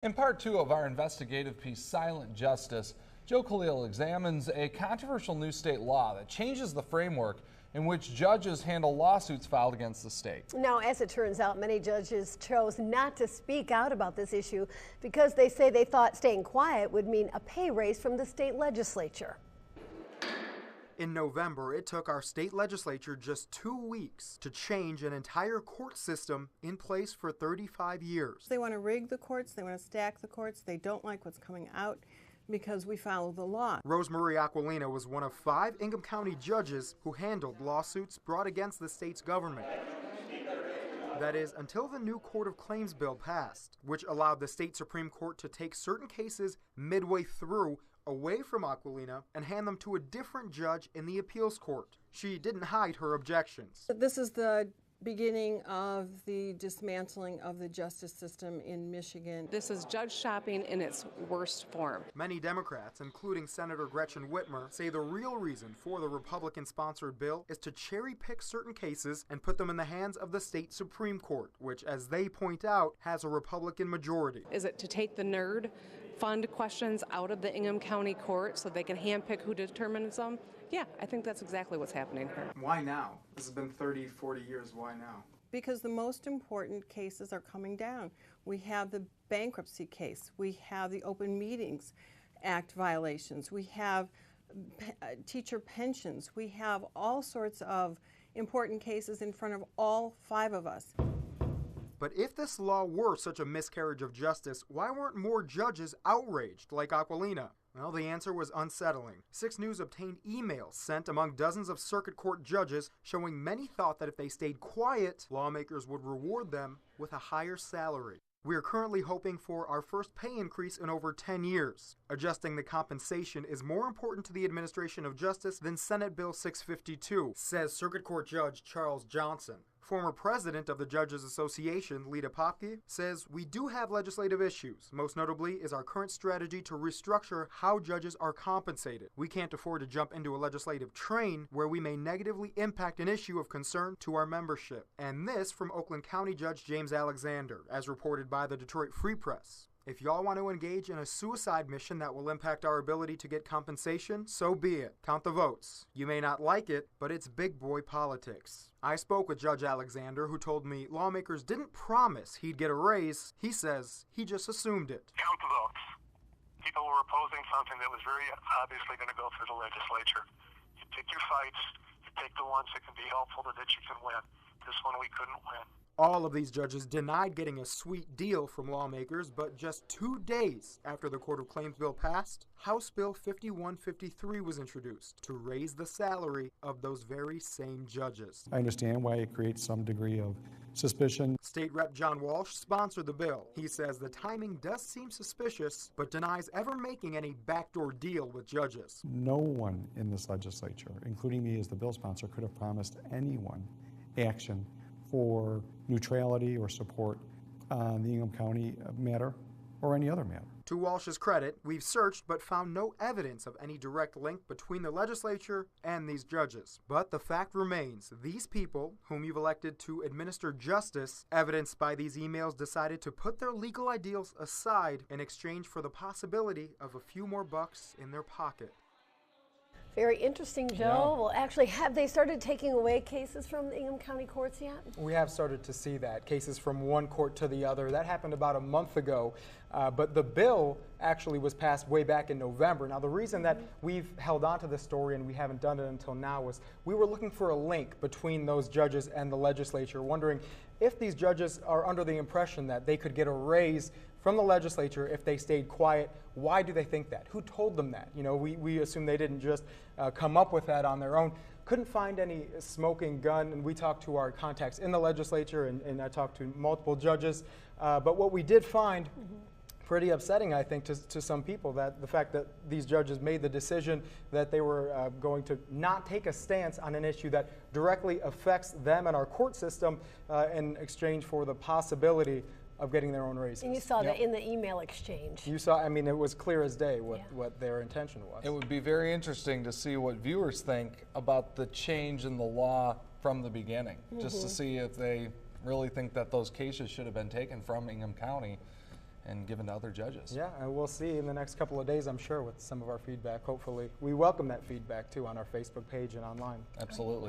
In part two of our investigative piece, Silent Justice, Joe Khalil examines a controversial new state law that changes the framework in which judges handle lawsuits filed against the state. Now, as it turns out, many judges chose not to speak out about this issue because they say they thought staying quiet would mean a pay raise from the state legislature. In November, it took our state legislature just 2 weeks to change an entire court system in place for 35 years. They want to rig the courts, they want to stack the courts, they don't like what's coming out because we follow the law. Rosemarie Aquilina was one of 5 Ingham County judges who handled lawsuits brought against the state's government. That is, until the new Court of Claims bill passed, which allowed the state Supreme Court to take certain cases midway through away from Aquilina and hand them to a different judge in the appeals court. She didn't hide her objections. This is the beginning of the dismantling of the justice system in Michigan. This is judge shopping in its worst form. Many Democrats, including Senator Gretchen Whitmer, say the real reason for the Republican-sponsored bill is to cherry-pick certain cases and put them in the hands of the state Supreme Court, which, as they point out, has a Republican majority. Is it to take the nerd fund questions out of the Ingham County court so they can handpick who determines them? Yeah, I think that's exactly what's happening here. Why now? This has been 30, 40 years. Why now? Because the most important cases are coming down. We have the bankruptcy case. We have the Open Meetings Act violations. We have teacher pensions. We have all sorts of important cases in front of all 5 of us. But if this law were such a miscarriage of justice, why weren't more judges outraged like Aquilina? Well, the answer was unsettling. 6 News obtained emails sent among dozens of circuit court judges showing many thought that if they stayed quiet, lawmakers would reward them with a higher salary. We are currently hoping for our first pay increase in over 10 years. Adjusting the compensation is more important to the administration of justice than Senate Bill 652, says Circuit Court Judge Charles Johnson. Former president of the Judges Association, Lita Popke, says we do have legislative issues. Most notably is our current strategy to restructure how judges are compensated. We can't afford to jump into a legislative train where we may negatively impact an issue of concern to our membership. And this from Oakland County Judge James Alexander, as reported by the Detroit Free Press. If y'all want to engage in a suicide mission that will impact our ability to get compensation, so be it. Count the votes. You may not like it, but it's big boy politics. I spoke with Judge Alexander, who told me lawmakers didn't promise he'd get a raise. He says he just assumed it. Count the votes. People were opposing something that was very obviously going to go through the legislature. You pick your fights. You pick the ones that can be helpful that you can win. This one we couldn't win. All of these judges denied getting a sweet deal from lawmakers, but just 2 days after the Court of Claims bill passed, House Bill 5153 was introduced to raise the salary of those very same judges. I understand why it creates some degree of suspicion. State Rep John Walsh sponsored the bill. He says the timing does seem suspicious, but denies ever making any backdoor deal with judges. No one in this legislature, including me as the bill sponsor, could have promised anyone action for neutrality or support on the Ingham County matter or any other matter. To Walsh's credit, we've searched but found no evidence of any direct link between the legislature and these judges. But the fact remains, these people, whom you've elected to administer justice, evidenced by these emails, decided to put their legal ideals aside in exchange for the possibility of a few more bucks in their pocket. Very interesting, Joe. Yeah. Well, actually, have they started taking away cases from the Ingham County courts yet? We have started to see that, cases from one court to the other. That happened about a month ago, but the bill actually was passed way back in November. Now, the reason that we've held on to this story and we haven't done it until now was we were looking for a link between those judges and the legislature, wondering if these judges are under the impression that they could get a raise from the legislature if they stayed quiet. Why do they think that? Who told them that? You know, we assume they didn't just come up with that on their own. Couldn't find any smoking gun, and we talked to our contacts in the legislature, and I talked to multiple judges. But what we did find, pretty upsetting, I think, to some people, that the fact that these judges made the decision that they were going to not take a stance on an issue that directly affects them and our court system in exchange for the possibility of getting their own raises. And you saw that in the email exchange. You saw, I mean, it was clear as day what their intention was. It would be very interesting to see what viewers think about the change in the law from the beginning, just to see if they really think that those cases should have been taken from Ingham County and given to other judges. Yeah, and we'll see in the next couple of days, I'm sure, with some of our feedback. Hopefully, we welcome that feedback too on our Facebook page and online. Absolutely.